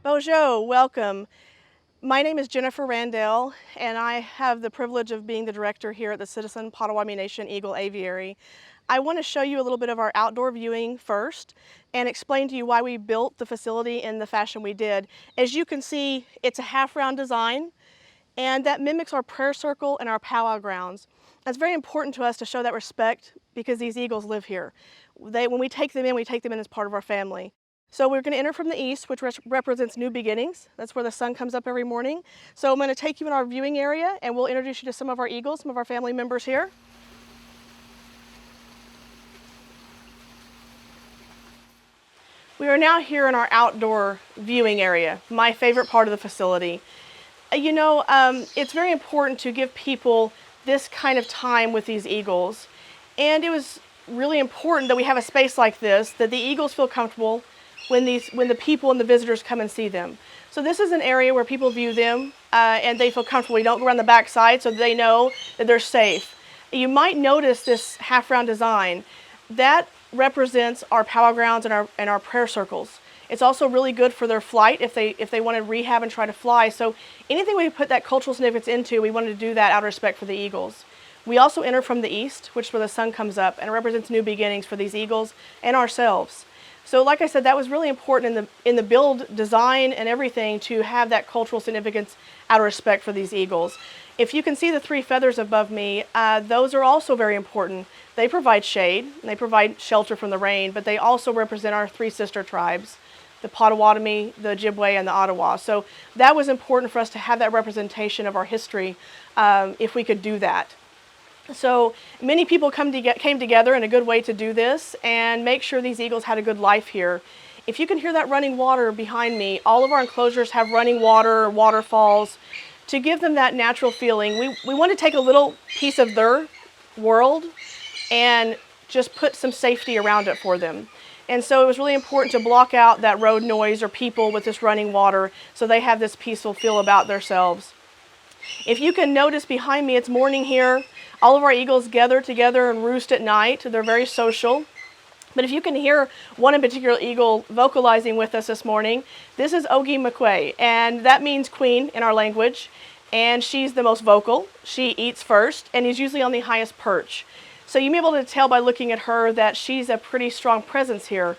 Bonjour, welcome. My name is Jennifer Randell, and I have the privilege of being the director here at the Citizen Potawatomi Nation Eagle Aviary. I want to show you a little bit of our outdoor viewing first and explain to you why we built the facility in the fashion we did. As you can see, it's a half-round design, and that mimics our prayer circle and our powwow grounds. It's very important to us to show that respect because these eagles live here. When we take them in as part of our family. So we're going to enter from the east, which represents new beginnings. That's where the sun comes up every morning. So I'm going to take you in our viewing area and we'll introduce you to some of our eagles, some of our family members here. We are now here in our outdoor viewing area, my favorite part of the facility. It's very important to give people this kind of time with these eagles. And it was really important that we have a space like this, that the eagles feel comfortable when the people and the visitors come and see them. So this is an area where people view them and they feel comfortable. We don't go around the back side so they know that they're safe. You might notice this half-round design. That represents our powwow grounds and our prayer circles. It's also really good for their flight if they want to rehab and try to fly. So anything we put that cultural significance into, we wanted to do that out of respect for the eagles. We also enter from the east, which is where the sun comes up, and it represents new beginnings for these eagles and ourselves. So like I said, that was really important in the build design and everything to have that cultural significance out of respect for these eagles. If you can see the three feathers above me, those are also very important. They provide shade, and they provide shelter from the rain, but they also represent our three sister tribes, the Potawatomi, the Ojibwe, and the Ottawa. So that was important for us to have that representation of our history if we could do that. So many people came together in a good way to do this and make sure these eagles had a good life here. If you can hear that running water behind me, all of our enclosures have running water or waterfalls to give them that natural feeling. We want to take a little piece of their world and just put some safety around it for them. And so it was really important to block out that road noise or people with this running water so they have this peaceful feel about themselves. If you can notice behind me, it's morning here. All of our eagles gather together and roost at night. They're very social. But if you can hear one in particular eagle vocalizing with us this morning, this is Ogie McQuay, and that means queen in our language. And she's the most vocal. She eats first, and is usually on the highest perch. So you may be able to tell by looking at her that she's a pretty strong presence here.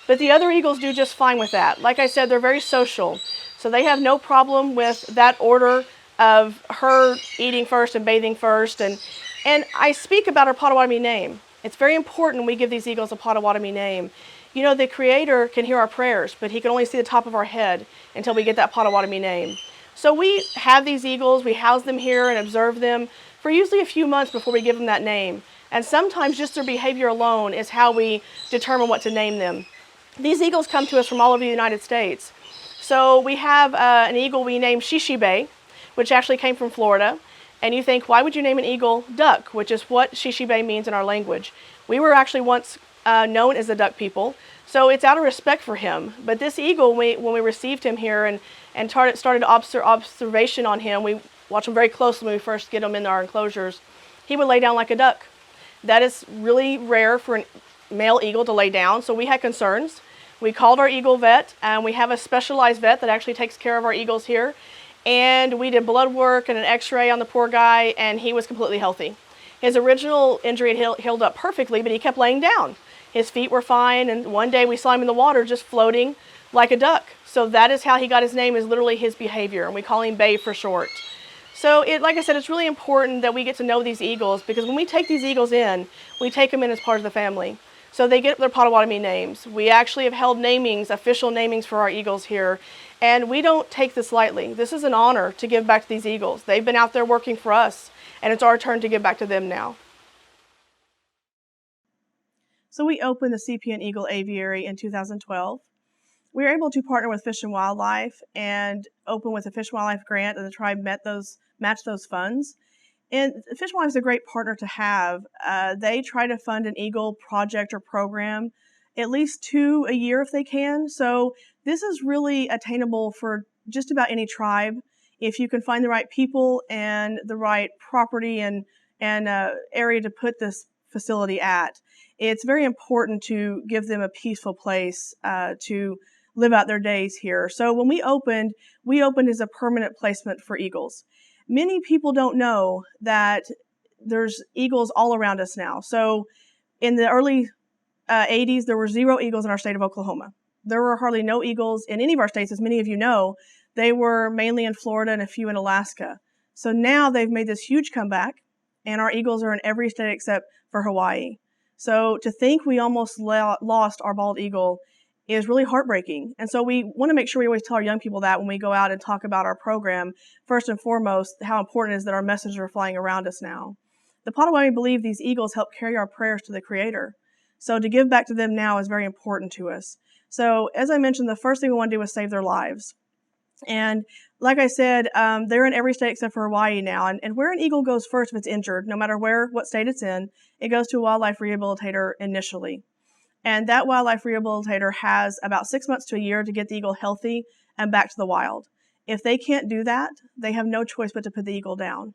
But the other eagles do just fine with that. Like I said, they're very social. So they have no problem with that order of her eating first and bathing first. And I speak about our Potawatomi name. It's very important we give these eagles a Potawatomi name. You know, the Creator can hear our prayers, but He can only see the top of our head until we get that Potawatomi name. So we have these eagles, we house them here and observe them for usually a few months before we give them that name. And sometimes just their behavior alone is how we determine what to name them. These eagles come to us from all over the United States. So we have an eagle we named Shishibe, which actually came from Florida. And you think, why would you name an eagle duck, which is what Shishibe means in our language. We were actually once known as the duck people, so it's out of respect for him. But this eagle, when we received him here and started observation on him, we watched him very closely when we first get him in our enclosures, he would lay down like a duck. That is really rare for a male eagle to lay down, so we had concerns. We called our eagle vet, and we have a specialized vet that actually takes care of our eagles here. And we did blood work and an x-ray on the poor guy, and he was completely healthy. His original injury had healed up perfectly, but he kept laying down. His feet were fine, and one day we saw him in the water just floating like a duck. So that is how he got his name, is literally his behavior, and we call him Bay for short. So like I said, it's really important that we get to know these eagles, because when we take these eagles in, we take them in as part of the family. So they get their Potawatomi names. We actually have held namings, official namings for our eagles here. And we don't take this lightly. This is an honor to give back to these eagles. They've been out there working for us, and it's our turn to give back to them now. So we opened the CPN Eagle Aviary in 2012. We were able to partner with Fish and Wildlife and open with a Fish and Wildlife grant, and the tribe matched those funds. And Fish and Wildlife is a great partner to have. They try to fund an eagle project or program, at least 2 a year if they can. So this is really attainable for just about any tribe if you can find the right people and the right property and area to put this facility at. It's very important to give them a peaceful place to live out their days here. So when we opened as a permanent placement for eagles. Many people don't know that there's eagles all around us now. So in the early 80s, there were 0 eagles in our state of Oklahoma. There were hardly no eagles in any of our states, as many of you know. They were mainly in Florida and a few in Alaska. So now they've made this huge comeback, and our eagles are in every state except for Hawaii. So to think we almost lost our bald eagle is really heartbreaking. And so we want to make sure we always tell our young people that when we go out and talk about our program, first and foremost, how important it is that our messages are flying around us now. The Potawatomi believe these eagles help carry our prayers to the Creator. So to give back to them now is very important to us. So as I mentioned, the first thing we want to do is save their lives. And like I said, they're in every state except for Hawaii now. And where an eagle goes first if it's injured, no matter what state it's in, it goes to a wildlife rehabilitator initially. And that wildlife rehabilitator has about 6 months to a year to get the eagle healthy and back to the wild. If they can't do that, they have no choice but to put the eagle down.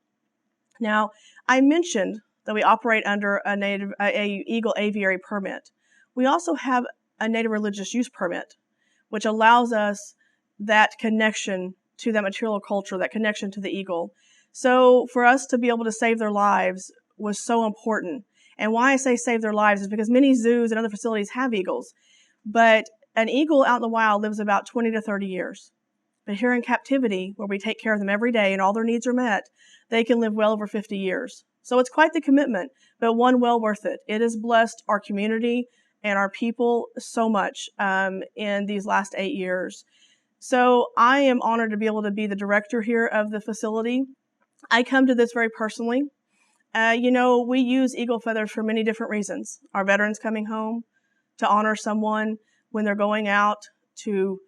Now, I mentioned that we operate under a Eagle Aviary permit. We also have a native religious use permit, which allows us that connection to that material culture, that connection to the eagle. So for us to be able to save their lives was so important. And why I say save their lives is because many zoos and other facilities have eagles, but an eagle out in the wild lives about 20 to 30 years. But here in captivity, where we take care of them every day and all their needs are met, they can live well over 50 years. So it's quite the commitment, but one well worth it. It has blessed our community and our people so much in these last 8 years. So I am honored to be able to be the director here of the facility. I come to this very personally. We use eagle feathers for many different reasons. Our veterans coming home, to honor someone when they're going out, to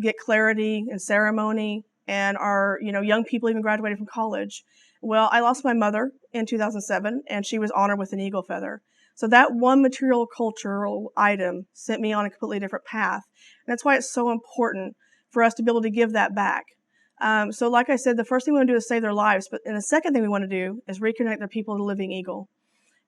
get clarity and ceremony, and our young people even graduated from college. Well, I lost my mother in 2007, and she was honored with an eagle feather. So that one material cultural item sent me on a completely different path. And that's why it's so important for us to be able to give that back. So like I said, the first thing we want to do is save their lives. And the second thing we want to do is reconnect their people to the living eagle.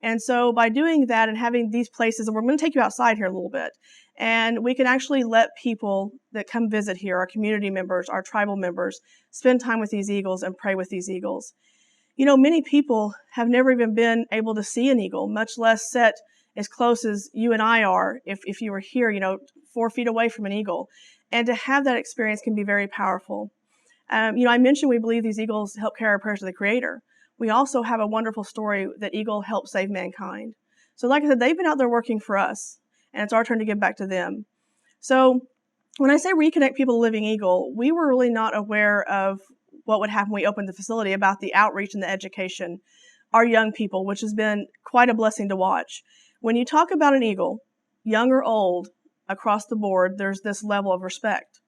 And so by doing that and having these places, and we're going to take you outside here a little bit, and we can actually let people that come visit here, our community members, our tribal members, spend time with these eagles and pray with these eagles. Many people have never even been able to see an eagle, much less sit as close as you and I are if you were here, 4 feet away from an eagle. And to have that experience can be very powerful. I mentioned we believe these eagles help carry our prayers to the Creator. We also have a wonderful story that eagle helped save mankind. So like I said, they've been out there working for us, and it's our turn to give back to them. So when I say reconnect people to living eagle, we were really not aware of what would happen when we opened the facility, about the outreach and the education, our young people, which has been quite a blessing to watch. When you talk about an eagle, young or old, across the board, there's this level of respect.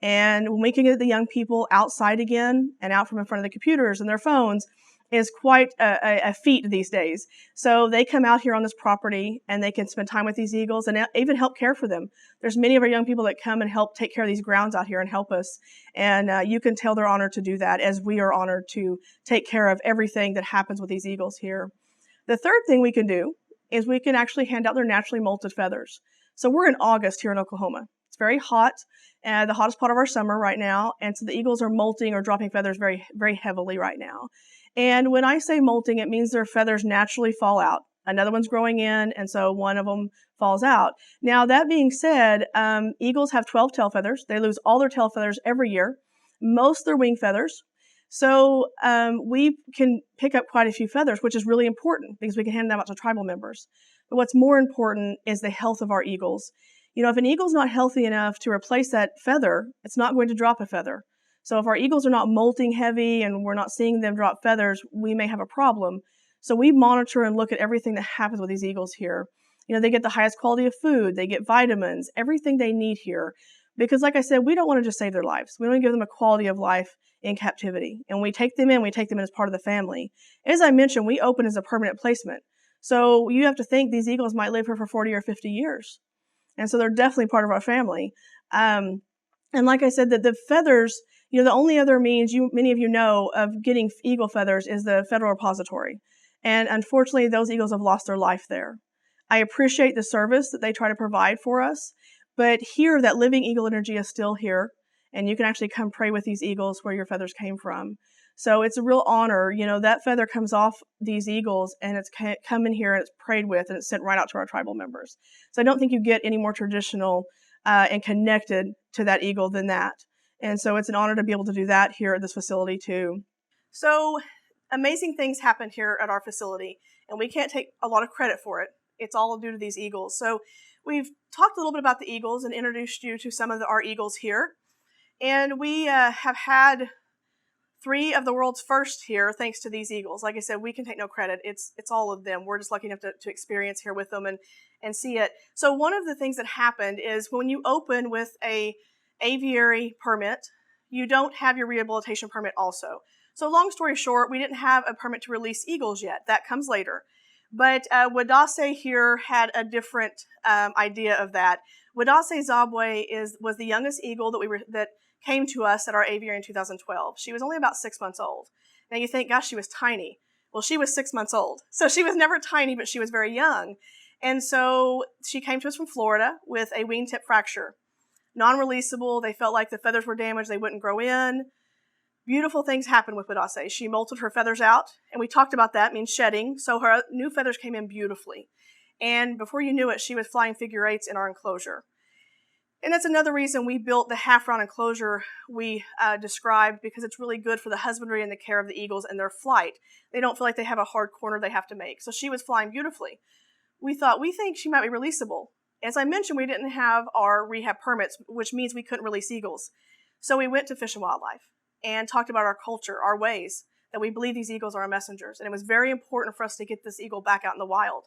And when we can get the young people outside again and out from in front of the computers and their phones is quite a feat these days. So they come out here on this property and they can spend time with these eagles and even help care for them. There's many of our young people that come and help take care of these grounds out here and help us. And you can tell they're honored to do that, as we are honored to take care of everything that happens with these eagles here. The third thing we can do is we can actually hand out their naturally molted feathers. So we're in August here in Oklahoma. It's very hot, the hottest part of our summer right now. And so the eagles are molting or dropping feathers very, very heavily right now. And when I say molting, it means their feathers naturally fall out. Another one's growing in, and so one of them falls out. Now, that being said, eagles have 12 tail feathers. They lose all their tail feathers every year, most their wing feathers. So we can pick up quite a few feathers, which is really important because we can hand them out to tribal members. But what's more important is the health of our eagles. If an eagle's not healthy enough to replace that feather, it's not going to drop a feather. So if our eagles are not molting heavy and we're not seeing them drop feathers, we may have a problem. So we monitor and look at everything that happens with these eagles here. They get the highest quality of food, they get vitamins, everything they need here. Because like I said, we don't want to just save their lives. We want to give them a quality of life in captivity. And we take them in as part of the family. As I mentioned, we open as a permanent placement. So you have to think these eagles might live here for 40 or 50 years. And so they're definitely part of our family. And like I said, that the feathers, the only other means many of you know of getting eagle feathers is the federal repository. And unfortunately, those eagles have lost their life there. I appreciate the service that they try to provide for us, But here, that living eagle energy is still here, and you can actually come pray with these eagles where your feathers came from. So it's a real honor. That feather comes off these eagles, and it's come in here and it's prayed with, and it's sent right out to our tribal members. So I don't think you get any more traditional and connected to that eagle than that. And so it's an honor to be able to do that here at this facility too. So amazing things happen here at our facility, and we can't take a lot of credit for it. It's all due to these eagles. So we've talked a little bit about the eagles and introduced you to some of our eagles here. And we have had 3 of the world's first here thanks to these eagles. Like I said, we can take no credit. It's all of them. We're just lucky enough to experience here with them and see it. So one of the things that happened is when you open with a aviary permit, you don't have your rehabilitation permit also. So long story short, we didn't have a permit to release eagles yet. That comes later. But Wadase here had a different idea of that. Wadase Zabwe was the youngest eagle that came to us at our aviary in 2012. She was only about 6 months old. Now you think, gosh, she was tiny. Well, she was 6 months old. So she was never tiny, but she was very young. And so she came to us from Florida with a wingtip fracture. Non-releasable. They felt like the feathers were damaged. They wouldn't grow in. Beautiful things happened with Wadase. She molted her feathers out, and we talked about that, means shedding, so her new feathers came in beautifully. And before you knew it, she was flying figure eights in our enclosure. And that's another reason we built the half-round enclosure we described, because it's really good for the husbandry and the care of the eagles and their flight. They don't feel like they have a hard corner they have to make. So she was flying beautifully. We think she might be releasable. As I mentioned, we didn't have our rehab permits, which means we couldn't release eagles. So we went to Fish and Wildlife and talked about our culture, our ways, that we believe these eagles are our messengers. And it was very important for us to get this eagle back out in the wild.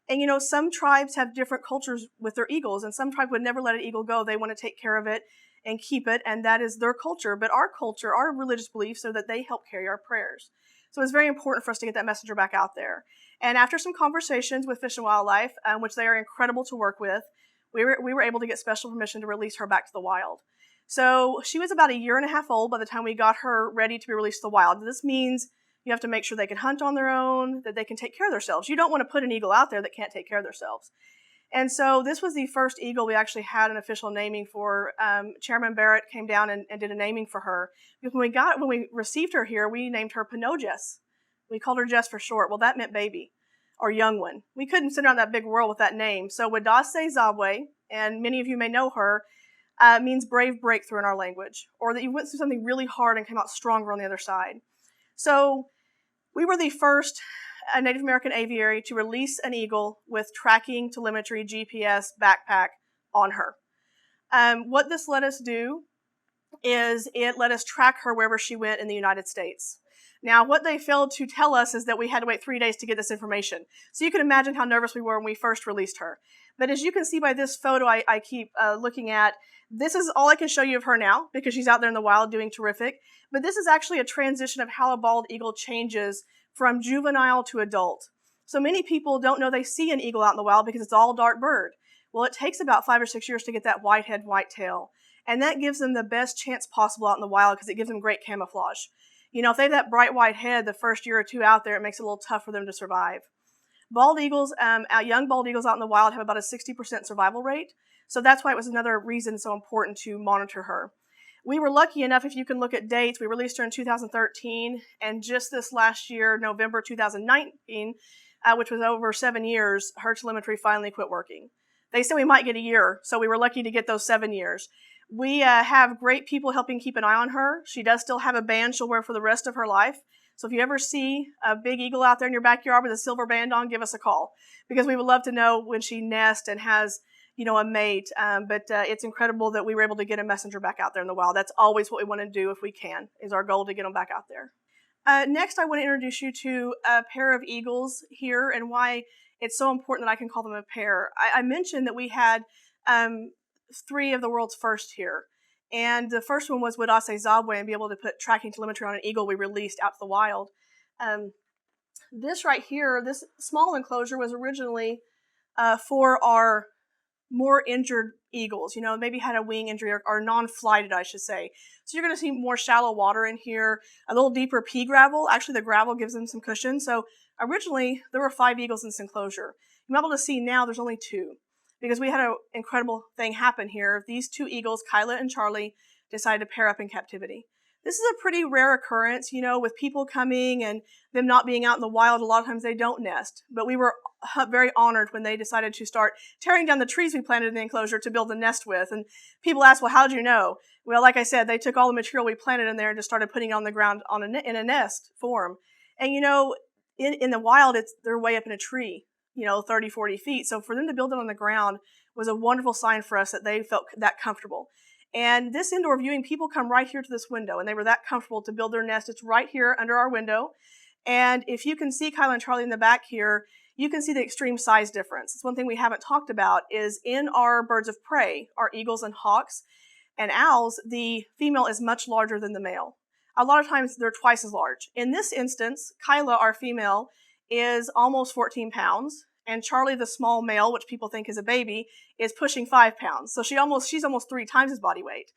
And some tribes have different cultures with their eagles, and some tribes would never let an eagle go. They want to take care of it and keep it, and that is their culture. But our culture, our religious beliefs, are that they help carry our prayers. So it's very important for us to get that messenger back out there. And after some conversations with Fish and Wildlife, which they are incredible to work with, we were able to get special permission to release her back to the wild. So she was about 1.5 years old by the time we got her ready to be released to the wild. This means you have to make sure they can hunt on their own, that they can take care of themselves. You don't want to put an eagle out there that can't take care of themselves. And so this was the first eagle we actually had an official naming for. Chairman Barrett came down and did a naming for her. Because when we received her here, we named her Pinot-Jess. We called her Jess for short. Well, that meant baby or young one. We couldn't sit around that big world with that name. So Wadase Zabwe, and many of you may know her, means brave breakthrough in our language, or that you went through something really hard and came out stronger on the other side. So we were the first Native American aviary to release an eagle with tracking, telemetry, GPS, backpack on her. What this let us do is it let us track her wherever she went in the United States. Now, what they failed to tell us is that we had to wait 3 days to get this information. So you can imagine how nervous we were when we first released her. But as you can see by this photo I keep looking at, this is all I can show you of her now because she's out there in the wild doing terrific. But this is actually a transition of how a bald eagle changes from juvenile to adult. So many people don't know they see an eagle out in the wild because it's all dark bird. Well, it takes about 5 or 6 years to get that white head, white tail. And that gives them the best chance possible out in the wild because it gives them great camouflage. If they have that bright white head the first year or two out there, it makes it a little tough for them to survive. Bald eagles, young bald eagles out in the wild have about a 60% survival rate. So that's why it was another reason so important to monitor her. We were lucky enough, if you can look at dates, we released her in 2013, and just this last year, November 2019, which was over 7 years, her telemetry finally quit working. They said we might get a year, so we were lucky to get those 7 years. We have great people helping keep an eye on her. She does still have a band she'll wear for the rest of her life. So if you ever see a big eagle out there in your backyard with a silver band on, give us a call, because we would love to know when she nests and has a mate. But it's incredible that we were able to get a messenger back out there in the wild. That's always what we want to do if we can, is our goal to get them back out there. Next, I want to introduce you to a pair of eagles here and why it's so important that I can call them a pair. I mentioned that we had 3 of the world's first here. And the first one was Wadase Zabwe, and be able to put tracking telemetry on an eagle we released out to the wild. This right here, this small enclosure was originally for our more injured eagles, maybe had a wing injury or non-flighted, I should say. So you're going to see more shallow water in here, a little deeper pea gravel. Actually, the gravel gives them some cushion. So originally, there were 5 eagles in this enclosure. You're able to see now there's only 2. because we had an incredible thing happen here. These two eagles, Kyla and Charlie, decided to pair up in captivity. This is a pretty rare occurrence, with people coming and them not being out in the wild. A lot of times they don't nest, but we were very honored when they decided to start tearing down the trees we planted in the enclosure to build a nest with. And people ask, well, how did you know? Well, like I said, they took all the material we planted in there and just started putting it on the ground in a nest form. And in the wild, they're way up in a tree, 30, 40 feet. So for them to build it on the ground was a wonderful sign for us that they felt that comfortable. And this indoor viewing, people come right here to this window, and they were that comfortable to build their nest. It's right here under our window. And if you can see Kyla and Charlie in the back here, you can see the extreme size difference. It's one thing we haven't talked about is in our birds of prey, our eagles and hawks and owls, the female is much larger than the male. A lot of times they're twice as large. In this instance, Kyla, our female, is almost 14 pounds. And Charlie, the small male, which people think is a baby, is pushing 5 pounds. So she's almost 3 times his body weight.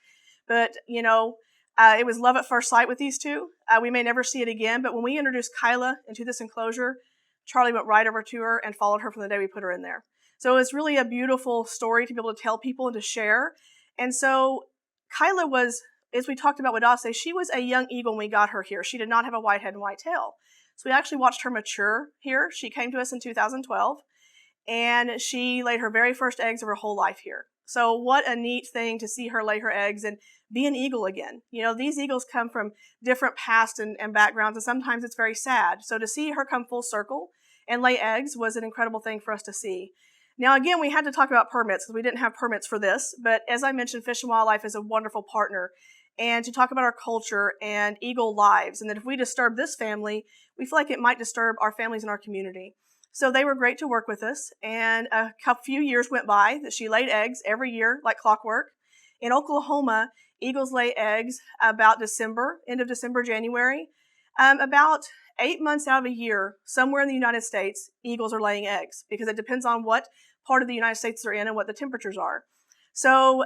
But, it was love at first sight with these two. We may never see it again, but when we introduced Kyla into this enclosure, Charlie went right over to her and followed her from the day we put her in there. So it's really a beautiful story to be able to tell people and to share. And so Kyla was, as we talked about with Dase, she was a young eagle when we got her here. She did not have a white head and white tail. So we actually watched her mature here. She came to us in 2012, and she laid her very first eggs of her whole life here. So what a neat thing to see her lay her eggs and be an eagle again. These eagles come from different pasts and backgrounds, and sometimes it's very sad. So to see her come full circle and lay eggs was an incredible thing for us to see. Now, again, we had to talk about permits because we didn't have permits for this, but as I mentioned, Fish and Wildlife is a wonderful partner. And to talk about our culture and eagle lives, and that if we disturb this family, we feel like it might disturb our families in our community. So they were great to work with us, and a few years went by that she laid eggs every year like clockwork. In Oklahoma, eagles lay eggs about December, end of December, January. About 8 months out of a year, somewhere in the United States, eagles are laying eggs because it depends on what part of the United States they're in and what the temperatures are. So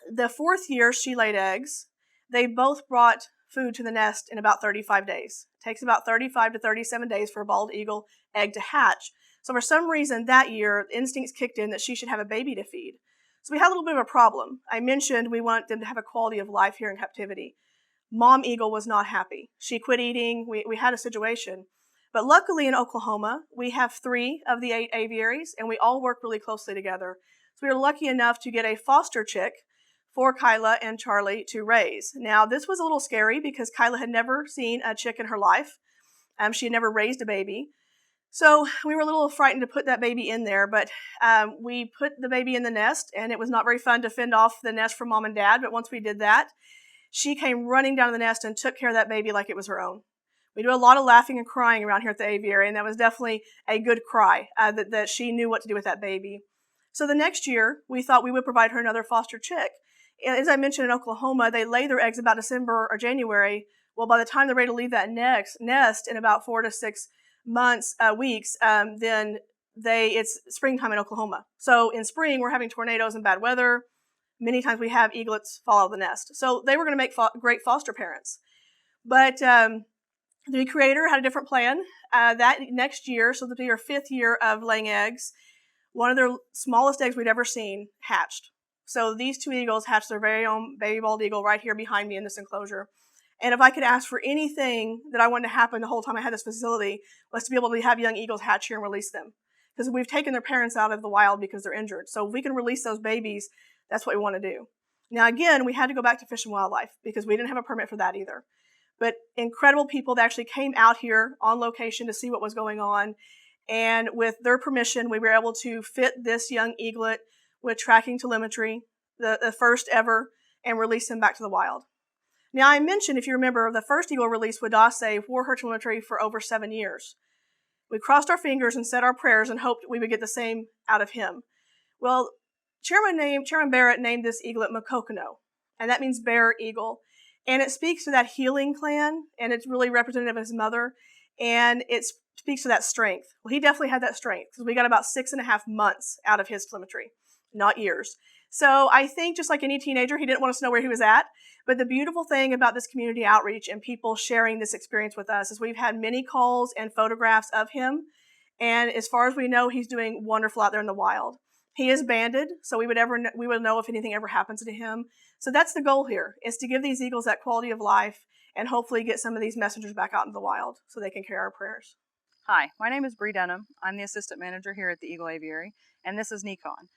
the 4th year she laid eggs, they both brought food to the nest in about 35 days. It takes about 35 to 37 days for a bald eagle egg to hatch. So for some reason that year, instincts kicked in that she should have a baby to feed. So we had a little bit of a problem. I mentioned we want them to have a quality of life here in captivity. Mom eagle was not happy. She quit eating. We had a situation. But luckily in Oklahoma, we have 3 of the 8 aviaries, and we all work really closely together. So we were lucky enough to get a foster chick for Kyla and Charlie to raise. Now, this was a little scary because Kyla had never seen a chick in her life. She had never raised a baby. So we were a little frightened to put that baby in there, but we put the baby in the nest, and it was not very fun to fend off the nest from Mom and Dad, but once we did that, she came running down to the nest and took care of that baby like it was her own. We do a lot of laughing and crying around here at the aviary, and that was definitely a good cry, that she knew what to do with that baby. So the next year, we thought we would provide her another foster chick. As I mentioned, in Oklahoma, they lay their eggs about December or January. Well, by the time they're ready to leave that nest in about 4 to 6 weeks, then it's springtime in Oklahoma. So in spring, we're having tornadoes and bad weather. Many times we have eaglets fall out of the nest. So they were going to make great foster parents. But the creator had a different plan. That next year, so that'll be her 5th year of laying eggs, one of their smallest eggs we'd ever seen hatched. So these 2 eagles hatched their very own baby bald eagle right here behind me in this enclosure. And if I could ask for anything that I wanted to happen the whole time I had this facility, was to be able to have young eagles hatch here and release them. Because we've taken their parents out of the wild because they're injured. So if we can release those babies, that's what we want to do. Now again, we had to go back to Fish and Wildlife because we didn't have a permit for that either. But incredible people that actually came out here on location to see what was going on. And with their permission, we were able to fit this young eaglet with tracking telemetry, the first ever, and release him back to the wild. Now, I mentioned, if you remember, the first eagle release with Dase wore her telemetry for over 7 years. We crossed our fingers and said our prayers and hoped we would get the same out of him. Well, Chairman Barrett named this eaglet Makokono, and that means bear eagle. And it speaks to that healing clan, and it's really representative of his mother, and it speaks to that strength. Well, he definitely had that strength because we got about 6.5 months out of his telemetry, not years. So I think just like any teenager, he didn't want us to know where he was at. But the beautiful thing about this community outreach and people sharing this experience with us is we've had many calls and photographs of him. And as far as we know, he's doing wonderful out there in the wild. He is banded, so we would know if anything ever happens to him. So that's the goal here, is to give these eagles that quality of life and hopefully get some of these messengers back out into the wild so they can carry our prayers. Hi, my name is Bree Denham. I'm the assistant manager here at the Eagle Aviary, and this is Nikon.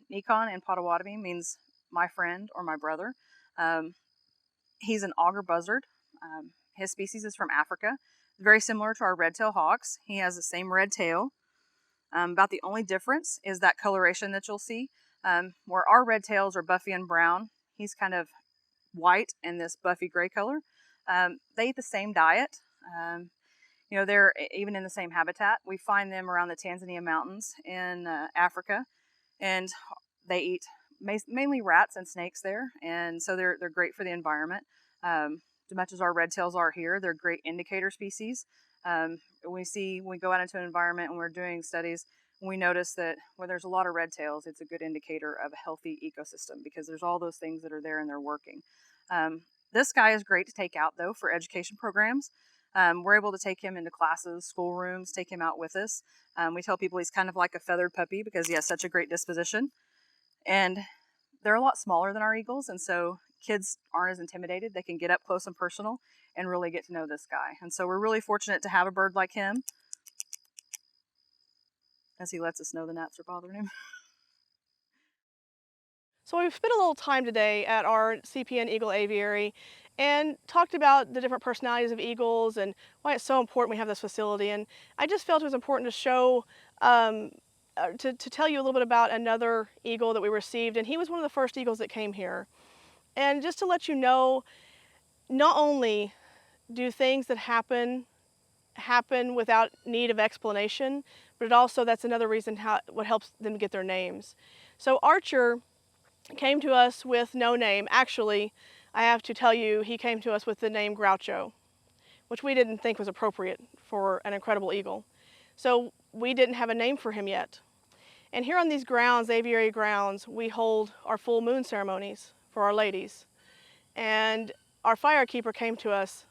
Nikon in Potawatomi means my friend or my brother. Um, he's an auger buzzard. His species is from Africa, very similar to our red-tailed hawks. He has the same red tail. About the only difference is that coloration that you'll see. Where our red tails are buffy and brown, he's kind of white and this buffy gray color. They eat the same diet. They're even in the same habitat. We find them around the Tanzania mountains in Africa, and they eat mainly rats and snakes there, and so they're great for the environment. As much as our red tails are here, they're great indicator species. When we go out into an environment and we're doing studies, we notice that where there's a lot of red tails, it's a good indicator of a healthy ecosystem because there's all those things that are there and they're working. This guy is great to take out though for education programs. We're able to take him into classes, schoolrooms, take him out with us. We tell people he's kind of like a feathered puppy because he has such a great disposition. And they're a lot smaller than our eagles, and so kids aren't as intimidated. They can get up close and personal and really get to know this guy. And so we're really fortunate to have a bird like him, as he lets us know the gnats are bothering him. So we've spent a little time today at our CPN Eagle Aviary and talked about the different personalities of eagles and why it's so important we have this facility. And I just felt it was important to show, to tell you a little bit about another eagle that we received. And he was one of the first eagles that came here. And just to let you know, not only do things that happen without need of explanation, but that's another reason what helps them get their names. So Archer came to us with no name. Actually, I have to tell you, he came to us with the name Groucho, which we didn't think was appropriate for an incredible eagle. So we didn't have a name for him yet. And here on these grounds, aviary grounds, we hold our full moon ceremonies for our ladies. And our firekeeper came to us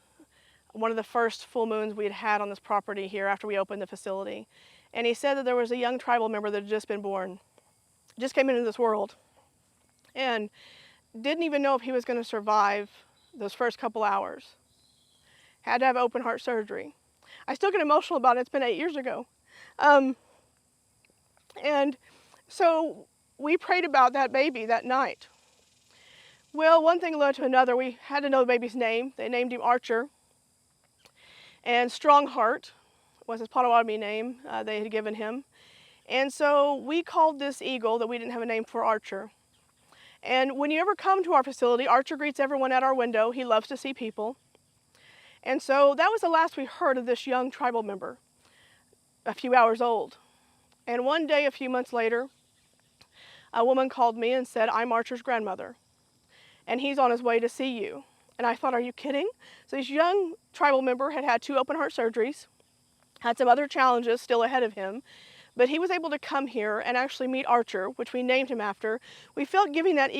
one of the first full moons we had on this property here after we opened the facility. And he said that there was a young tribal member that had just been born, just came into this world, and didn't even know if he was going to survive those first couple hours. Had to have open heart surgery. I still get emotional about it. It's been 8 years ago. And so we prayed about that baby that night. Well, one thing led to another. We had to know the baby's name. They named him Archer. And Strongheart was his Potawatomi name they had given him. And so we called this eagle that we didn't have a name for Archer. And when you ever come to our facility, Archer greets everyone at our window. He loves to see people. And so that was the last we heard of this young tribal member, a few hours old. And one day, a few months later, a woman called me and said, "I'm Archer's grandmother, and he's on his way to see you." And I thought, are you kidding? So this young tribal member had had 2 open heart surgeries, had some other challenges still ahead of him, but he was able to come here and actually meet Archer, which we named him after. We felt giving that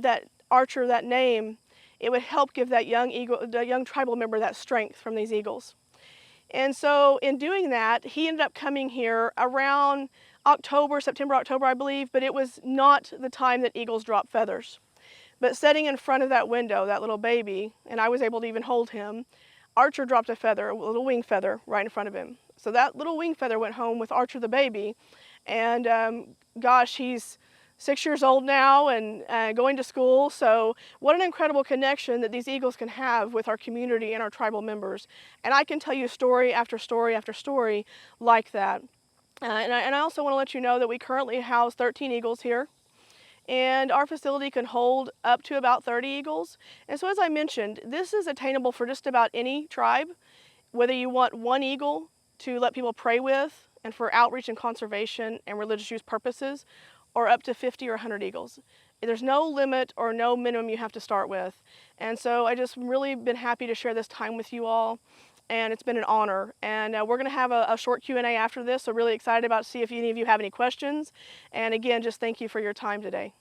that Archer that name, it would help give that young tribal member that strength from these eagles. And so in doing that, he ended up coming here around September, October, I believe, but it was not the time that eagles drop feathers. But sitting in front of that window, that little baby, and I was able to even hold him, Archer dropped a feather, a little wing feather, right in front of him. So that little wing feather went home with Archer the baby, and gosh, he's 6 years old now and going to school. So what an incredible connection that these eagles can have with our community and our tribal members. And I can tell you story after story after story like that. And I also want to let you know that we currently house 13 eagles here. And our facility can hold up to about 30 eagles. And so as I mentioned, this is attainable for just about any tribe, whether you want one eagle to let people pray with and for outreach and conservation and religious use purposes, or up to 50 or 100 eagles. There's no limit or no minimum you have to start with. And so I just really been happy to share this time with you all. And it's been an honor. And we're going to have a short Q&A after this, so really excited about to see if any of you have any questions. And again, just thank you for your time today.